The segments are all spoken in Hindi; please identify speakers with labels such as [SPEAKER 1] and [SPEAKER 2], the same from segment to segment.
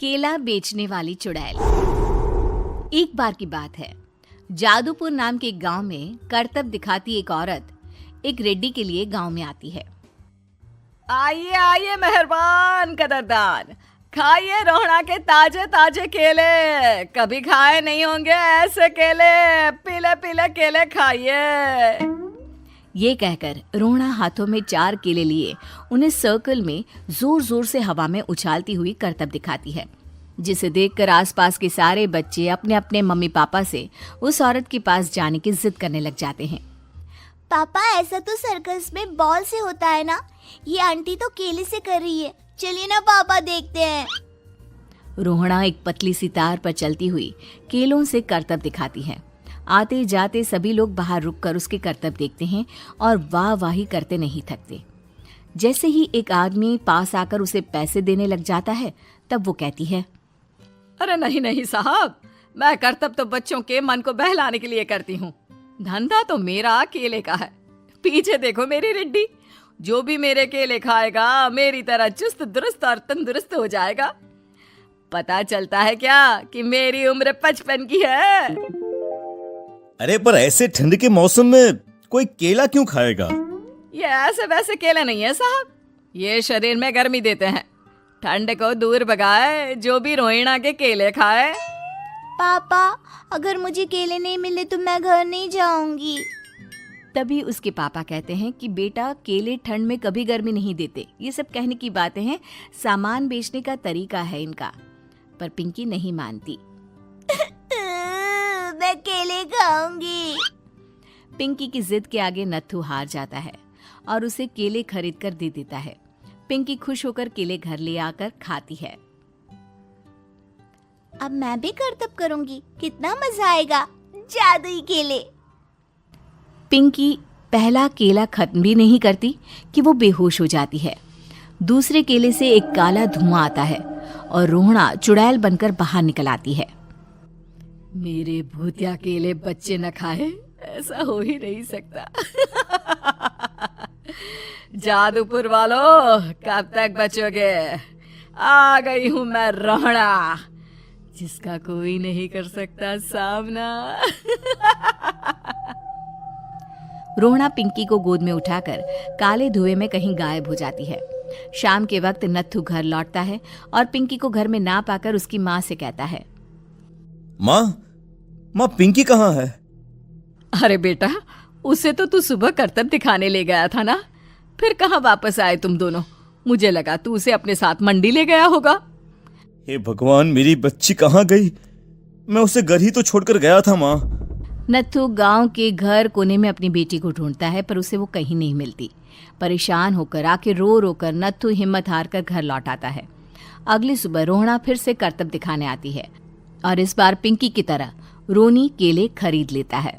[SPEAKER 1] केला बेचने वाली चुड़ैल। एक बार की बात है, जादूपुर नाम के एक गांव में करतब दिखाती एक औरत एक रेड्डी के लिए गांव में आती है।
[SPEAKER 2] आइए आइए मेहरबान कदरदान, खाइए रोहड़ा के ताजे ताजे केले। कभी खाए नहीं होंगे ऐसे केले, पीले पीले केले खाइए।
[SPEAKER 1] ये कहकर रोहड़ा हाथों में 4 केले लिए उन्हें सर्कल में जोर जोर से हवा में उछालती हुई करतब दिखाती है, जिसे देखकर आसपास के सारे बच्चे अपने अपने मम्मी पापा से उस औरत के पास जाने की जिद करने लग जाते हैं।
[SPEAKER 3] पापा, ऐसा तो सर्कस में बॉल से होता है ना, ये आंटी तो केले से कर रही है। चलिए ना पापा, देखते हैं।
[SPEAKER 1] रोहड़ा एक पतली सी तार पर चलती हुई केलों से करतब दिखाती है। आते जाते सभी लोग बाहर रुककर उसके करतब देखते हैं और वाह वाही करते नहीं थकते। जैसे ही एक आदमी पास आकर उसे पैसे देने लग जाता है, तब वो कहती है,
[SPEAKER 2] अरे नहीं नहीं साहब, मैं करतब तो बच्चों के मन को बहलाने के लिए करती हूँ। धंधा तो मेरा केले का है। पीछे देखो मेरी रिड्डी, जो भी मेरे केले खाएगा मेरी तरह चुस्त दुरुस्त और तंदुरुस्त हो जाएगा। पता चलता है क्या कि मेरी उम्र 55 की है।
[SPEAKER 4] अरे पर ऐसे ठंड के मौसम में कोई केला क्यों खाएगा?
[SPEAKER 2] ये ऐसे वैसे केले नहीं है साहब, ये शरीर में गर्मी देते हैं। ठंड को दूर भगाए जो भी रोहिणा के केले खाए।
[SPEAKER 3] पापा, अगर मुझे केले नहीं मिले तो मैं घर नहीं जाऊंगी।
[SPEAKER 1] तभी उसके पापा कहते हैं कि बेटा, केले ठंड में कभी गर्मी नहीं देते। ये सब कहने की बातें हैं, सामान बेचने का तरीका है इनका। पर पिंकी नहीं मानती।
[SPEAKER 3] मैं केले खाऊंगी।
[SPEAKER 1] पिंकी की जिद के आगे नत्थू हार जाता है और उसे केले खरीद कर दे देता है। पिंकी खुश होकर केले घर ले आकर खाती है।
[SPEAKER 3] अब मैं भी करतब करूंगी, कितना मजा आएगा। जादुई केले।
[SPEAKER 1] पिंकी पहला केला खत्म भी नहीं करती कि वो बेहोश हो जाती है। दूसरे केले से एक काला धुआं आता है और रोहड़ा चुड़ैल बनकर बाहर निकल आती है।
[SPEAKER 2] मेरे भूतिया केले बच्चे न खाए, ऐसा हो ही नहीं सकता। जादूपुर वालों, कब तक बचोगे? आ गई हूं मैं रोहड़ा, जिसका कोई नहीं कर सकता सामना।
[SPEAKER 1] रोहड़ा पिंकी को गोद में उठाकर काले धुएं में कहीं गायब हो जाती है। शाम के वक्त नत्थू घर लौटता है और पिंकी को घर में ना पाकर उसकी माँ से कहता है,
[SPEAKER 4] माँ पिंकी कहाँ है?
[SPEAKER 2] अरे बेटा, उसे तो तू सुबह करतब दिखाने ले गया था ना, फिर कहाँ वापस आए तुम दोनों? मुझे लगा तू उसे अपने साथ मंडी ले गया होगा।
[SPEAKER 4] हे भगवान, मेरी बच्ची कहाँ गई? मैं उसे घर ही तो छोड़कर गया था माँ।
[SPEAKER 1] नत्थू गांव के घर कोने में अपनी बेटी को ढूंढता है, पर उसे वो कहीं नहीं मिलती। परेशान होकर आखिर रो रो कर नत्थू हिम्मत हार कर घर लौट आता है। अगली सुबह रोहड़ा फिर से करतब दिखाने आती है और इस बार पिंकी की तरह रोनी केले खरीद लेता है।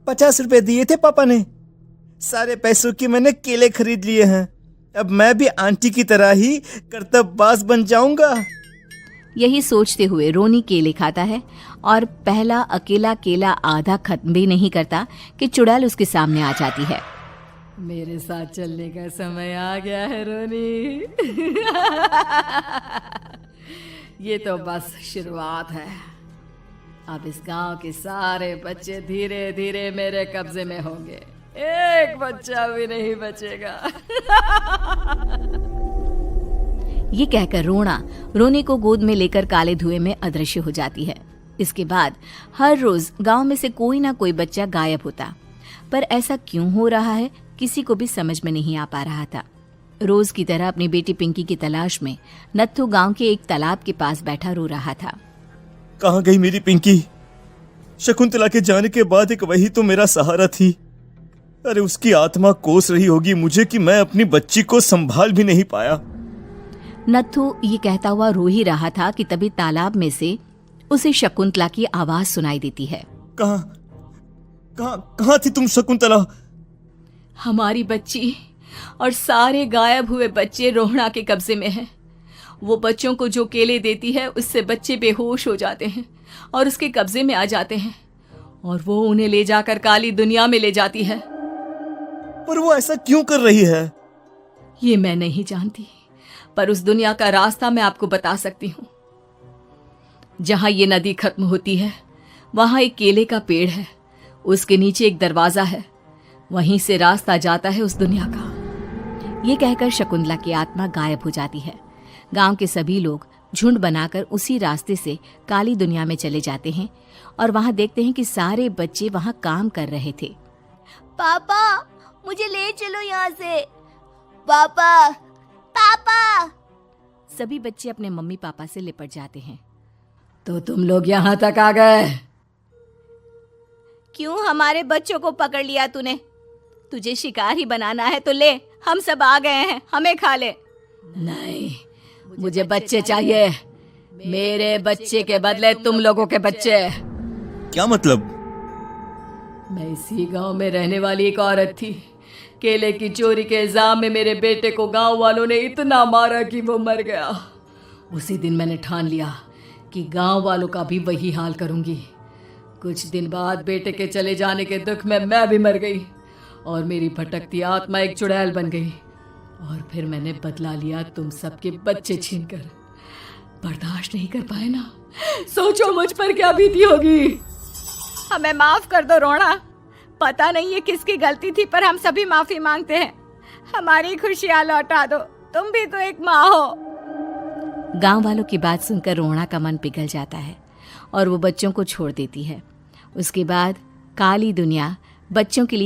[SPEAKER 4] 50 रुपए दिए थे पापा ने, सारे पैसों की मैंने केले खरीद लिए हैं। अब मैं भी आंटी की तरह ही करतबबाज बन जाऊंगा।
[SPEAKER 1] यही सोचते हुए रोनी केले खाता है और पहला अकेला केला आधा खत्म भी नहीं करता कि चुड़ैल उसके सामने आ जाती है।
[SPEAKER 2] मेरे साथ चलने का समय आ गया है रोनी। ये तो बस शुरुआत है। अब इस गांव के सारे बच्चे धीरे धीरे मेरे कब्जे में होंगे, एक बच्चा भी नहीं बचेगा।
[SPEAKER 1] ये कहकर रोनी को गोद में लेकर काले धुएं में अदृश्य हो जाती है। इसके बाद हर रोज गांव में से कोई ना कोई बच्चा गायब होता, पर ऐसा क्यों हो रहा है किसी को भी समझ में नहीं आ पा रहा था। रोज की तरह अपनी बेटी पिंकी की तलाश में नत्थू गांव के एक तालाब के पास बैठा रो रहा था।
[SPEAKER 4] कहाँ गई मेरी पिंकी? शकुंतला के जाने के बाद एक वही तो मेरा सहारा थी। अरे उसकी आत्मा कोस रही होगी मुझे कि मैं अपनी बच्ची को संभाल भी नहीं पाया।
[SPEAKER 1] नत्थू ये कहता हुआ रो ही रहा था कि तभी तालाब में से उसे शकुंतला की आवाज सुनाई देती है।
[SPEAKER 4] कहाँ थी तुम शकुंतला?
[SPEAKER 2] हमारी बच्ची और सारे गायब हुए बच्चे रोहड़ा के कब्जे में हैं। वो बच्चों को जो केले देती है उससे बच्चे बेहोश हो जाते हैं और उसके कब्जे में आ जाते हैं और वो उन्हें ले जाकर काली दुनिया में ले जाती है।
[SPEAKER 4] पर वो ऐसा क्यों कर रही है?
[SPEAKER 2] ये मैं नहीं जानती, पर उस दुनिया का रास्ता मैं आपको बता सकती हूँ। जहां ये नदी खत्म होती है वहां एक केले का पेड़ है, उसके नीचे एक दरवाजा है, वहीं से रास्ता जाता है उस दुनिया का।
[SPEAKER 1] ये कहकर शकुंतला की आत्मा गायब हो जाती है। गांव के सभी लोग झुंड बनाकर उसी रास्ते से काली दुनिया में चले जाते हैं और वहां देखते हैं कि सारे बच्चे वहां काम कर रहे थे।
[SPEAKER 3] पापा मुझे ले चलो यहाँ से। पापा पापा।
[SPEAKER 1] सभी बच्चे अपने मम्मी पापा से लिपट जाते हैं।
[SPEAKER 2] तो तुम लोग यहाँ तक आ गए?
[SPEAKER 1] क्यों हमारे बच्चों को पकड़ लिया तूने? तुझे शिकार ही बनाना है तो ले, हम सब आ गए हैं, हमें खा ले।
[SPEAKER 2] नहीं, मुझे बच्चे चाहिए, मेरे बच्चे के बदले तुम लोगों के बच्चे।
[SPEAKER 4] क्या मतलब?
[SPEAKER 2] मैं इसी गांव में रहने वाली एक औरत थी। केले की चोरी के इल्जाम में मेरे बेटे को गांव वालों ने इतना मारा कि वो मर गया। उसी दिन मैंने ठान लिया कि गांव वालों का भी वही हाल करूंगी। कुछ दिन बाद बेटे के चले जाने के दुख में मैं भी मर गई और मेरी भटकती आत्मा एक चुड़ैल बन गई। और फिर मैंने बदला लिया तुम सबके बच्चे छीनकर। बर्दाश्त नहीं कर पाए ना, सोचो मुझ पर क्या बीती होगी।
[SPEAKER 1] हमें माफ कर दो रोना, पता नहीं ये किसकी गलती थी पर हम सभी माफी मांगते हैं। हमारी खुशियां लौटा दो, तुम भी तो एक माँ हो। गांव वालों की बात सुनकर रोना का मन पिघल जाता है और वो बच्चों को छोड़ देती है। उसके बाद काली दुनिया बच्चों के लिए